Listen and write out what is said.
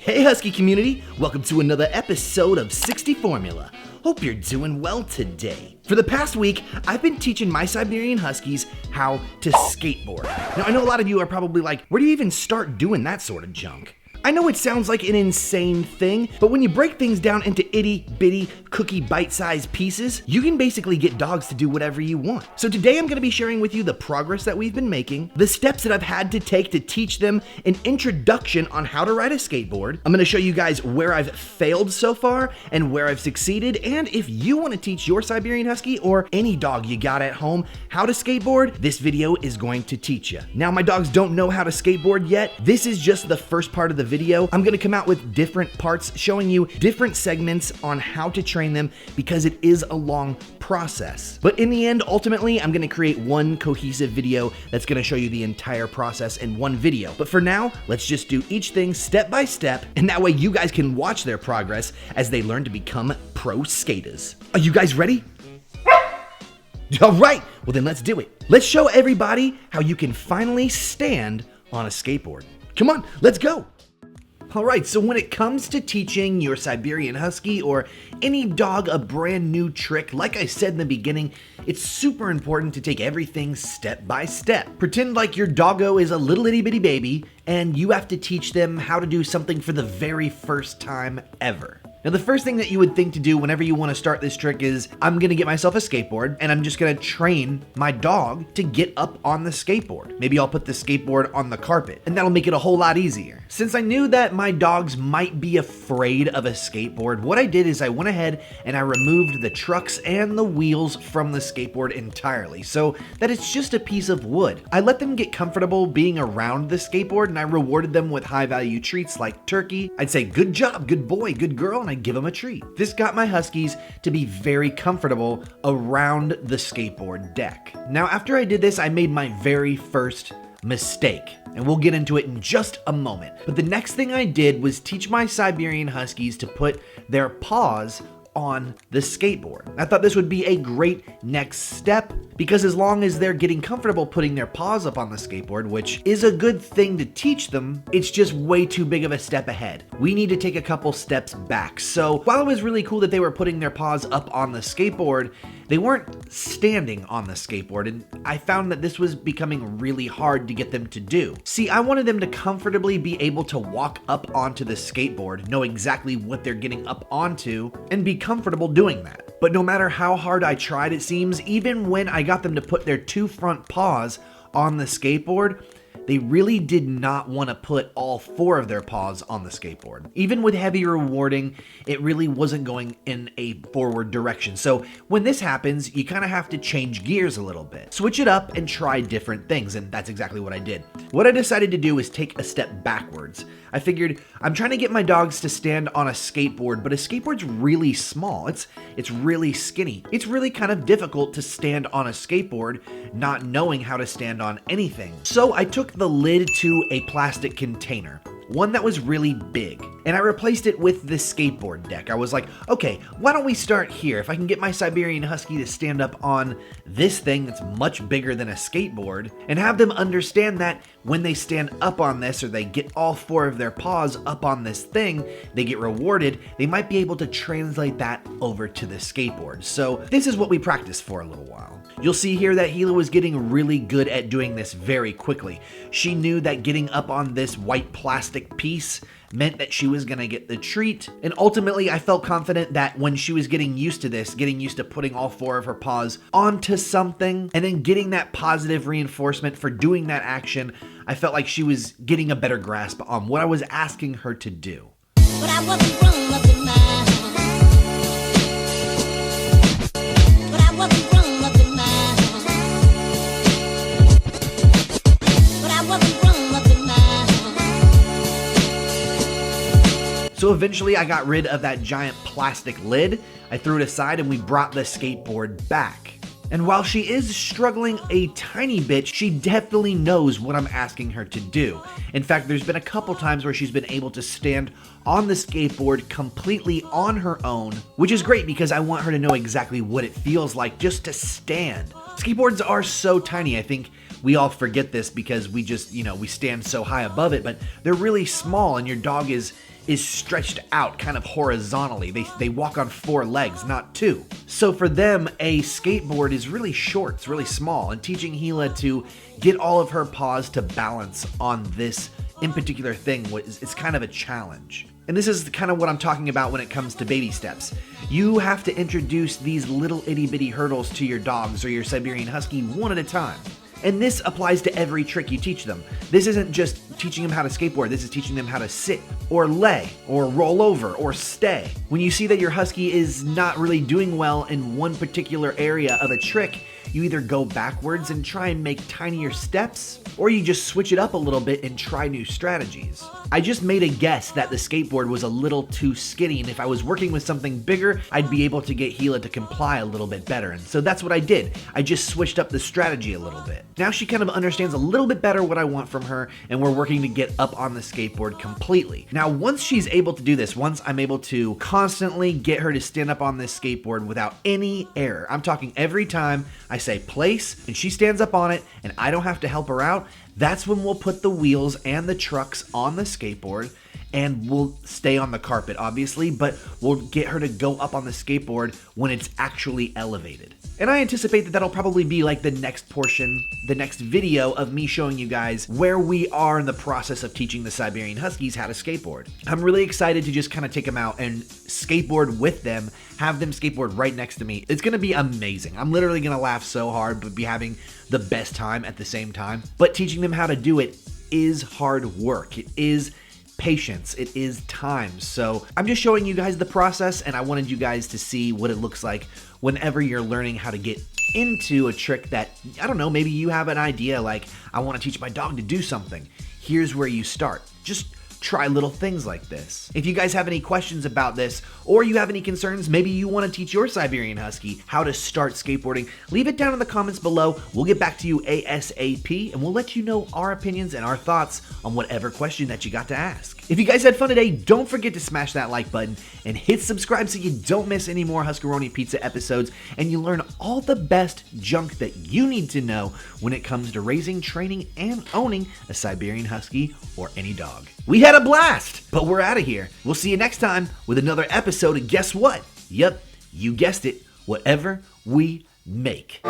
Hey Husky community, welcome to another episode of 60 Formula. Hope you're doing well today. For the past week, I've been teaching my Siberian Huskies how to skateboard. Now I know a lot of you are probably like, where do you even start doing that sort of junk? I know it sounds like an insane thing, but when you break things down into itty bitty cookie bite-sized pieces, you can basically get dogs to do whatever you want. So today I'm going to be sharing with you the progress that we've been making, the steps that I've had to take to teach them an introduction on how to ride a skateboard. I'm going to show you guys where I've failed so far and where I've succeeded, and if you want to teach your Siberian Husky or any dog you got at home how to skateboard, this video is going to teach you. Now my dogs don't know how to skateboard yet. This is just the first part of the video. I'm going to come out with different parts showing you different segments on how to train them because it is a long process. But in the end, ultimately, I'm going to create one cohesive video that's going to show you the entire process in one video. But for now, let's just do each thing step by step, and that way you guys can watch their progress as they learn to become pro skaters. Are you guys ready? All right, well then let's do it. Let's show everybody how you can finally stand on a skateboard. Come on, let's go. Alright, so when it comes to teaching your Siberian Husky or any dog a brand new trick, like I said in the beginning, it's super important to take everything step by step. Pretend like your doggo is a little itty bitty baby and you have to teach them how to do something for the very first time ever. Now the first thing that you would think to do whenever you want to start this trick is, I'm going to get myself a skateboard and I'm just going to train my dog to get up on the skateboard. Maybe I'll put the skateboard on the carpet and that'll make it a whole lot easier. Since I knew that my dogs might be afraid of a skateboard, what I did is I went ahead and I removed the trucks and the wheels from the skateboard entirely so that it's just a piece of wood. I let them get comfortable being around the skateboard and I rewarded them with high value treats like turkey. I'd say, good job, good boy, good girl, and I'd give them a treat. This got my Huskies to be very comfortable around the skateboard deck. Now, after I did this, I made my very first mistake, and we'll get into it in just a moment. But the next thing I did was teach my Siberian Huskies to put their paws on the skateboard. I thought this would be a great next step because as long as they're getting comfortable putting their paws up on the skateboard, which is a good thing to teach them, it's just way too big of a step ahead. We need to take a couple steps back. So while it was really cool that they were putting their paws up on the skateboard, they weren't standing on the skateboard, and I found that this was becoming really hard to get them to do. See, I wanted them to comfortably be able to walk up onto the skateboard, know exactly what they're getting up onto, and be comfortable doing that. But no matter how hard I tried, it seems, even when I got them to put their two front paws on the skateboard, they really did not want to put all four of their paws on the skateboard. Even with heavy rewarding, it really wasn't going in a forward direction. So when this happens, you kind of have to change gears a little bit. Switch it up and try different things, and that's exactly what I did. What I decided to do is take a step backwards. I figured I'm trying to get my dogs to stand on a skateboard, but a skateboard's really small. It's really skinny. It's really kind of difficult to stand on a skateboard not knowing how to stand on anything. So I took the lid to a plastic container, one that was really big, and I replaced it with the skateboard deck. I was like, okay, why don't we start here? If I can get my Siberian Husky to stand up on this thing that's much bigger than a skateboard and have them understand that when they stand up on this or they get all four of their paws up on this thing, they get rewarded, they might be able to translate that over to the skateboard. So this is what we practiced for a little while. You'll see here that Gila was getting really good at doing this very quickly. She knew that getting up on this white plastic piece meant that she was gonna get the treat, and ultimately I felt confident that when she was getting used to this, getting used to putting all four of her paws onto something, and then getting that positive reinforcement for doing that action, I felt like she was getting a better grasp on what I was asking her to do. But I wasn't grown up in my But I wasn't grown up in my But I wasn't grown up in my So eventually I got rid of that giant plastic lid, I threw it aside, and we brought the skateboard back. And while she is struggling a tiny bit, she definitely knows what I'm asking her to do. In fact, there's been a couple times where she's been able to stand on the skateboard completely on her own, which is great because I want her to know exactly what it feels like just to stand. Skateboards are so tiny. I think we all forget this because we just, we stand so high above it, but they're really small and your dog is stretched out kind of horizontally. They walk on 4 legs, not 2. So for them, a skateboard is really short, it's really small, and teaching Gila to get all of her paws to balance on this in particular thing is kind of a challenge. And this is kind of what I'm talking about when it comes to baby steps. You have to introduce these little itty bitty hurdles to your dogs or your Siberian Husky one at a time. And this applies to every trick you teach them. This isn't just teaching them how to skateboard, this is teaching them how to sit, or lay, or roll over, or stay. When you see that your Husky is not really doing well in one particular area of a trick, you either go backwards and try and make tinier steps, or you just switch it up a little bit and try new strategies. I just made a guess that the skateboard was a little too skinny, and if I was working with something bigger, I'd be able to get Gila to comply a little bit better, and so that's what I did. I just switched up the strategy a little bit. Now she kind of understands a little bit better what I want from her, and we're working to get up on the skateboard completely. Now once she's able to do this, once I'm able to constantly get her to stand up on this skateboard without any error, I'm talking every time I say place and she stands up on it and I don't have to help her out, that's when we'll put the wheels and the trucks on the skateboard, and we'll stay on the carpet obviously, but we'll get her to go up on the skateboard when it's actually elevated. And I anticipate that that'll probably be like the next portion, the next video of me showing you guys where we are in the process of teaching the Siberian Huskies how to skateboard. I'm really excited to just kind of take them out and skateboard with them, have them skateboard right next to me. It's gonna be amazing. I'm literally gonna laugh so hard, but be having the best time at the same time. But teaching them how to do it is hard work. It is patience, it is time. So I'm just showing you guys the process, and I wanted you guys to see what it looks like whenever you're learning how to get into a trick that, I don't know, maybe you have an idea like, I want to teach my dog to do something. Here's where you start. Just try little things like this. If you guys have any questions about this, or you have any concerns, maybe you want to teach your Siberian Husky how to start skateboarding, leave it down in the comments below. We'll get back to you ASAP, and we'll let you know our opinions and our thoughts on whatever question that you got to ask. If you guys had fun today, don't forget to smash that like button and hit subscribe so you don't miss any more Huskaroni Pizza episodes, and you learn all the best junk that you need to know when it comes to raising, training, and owning a Siberian Husky or any dog. We had a blast, but we're out of here. We'll see you next time with another episode, and guess what? Yep, you guessed it, whatever we make.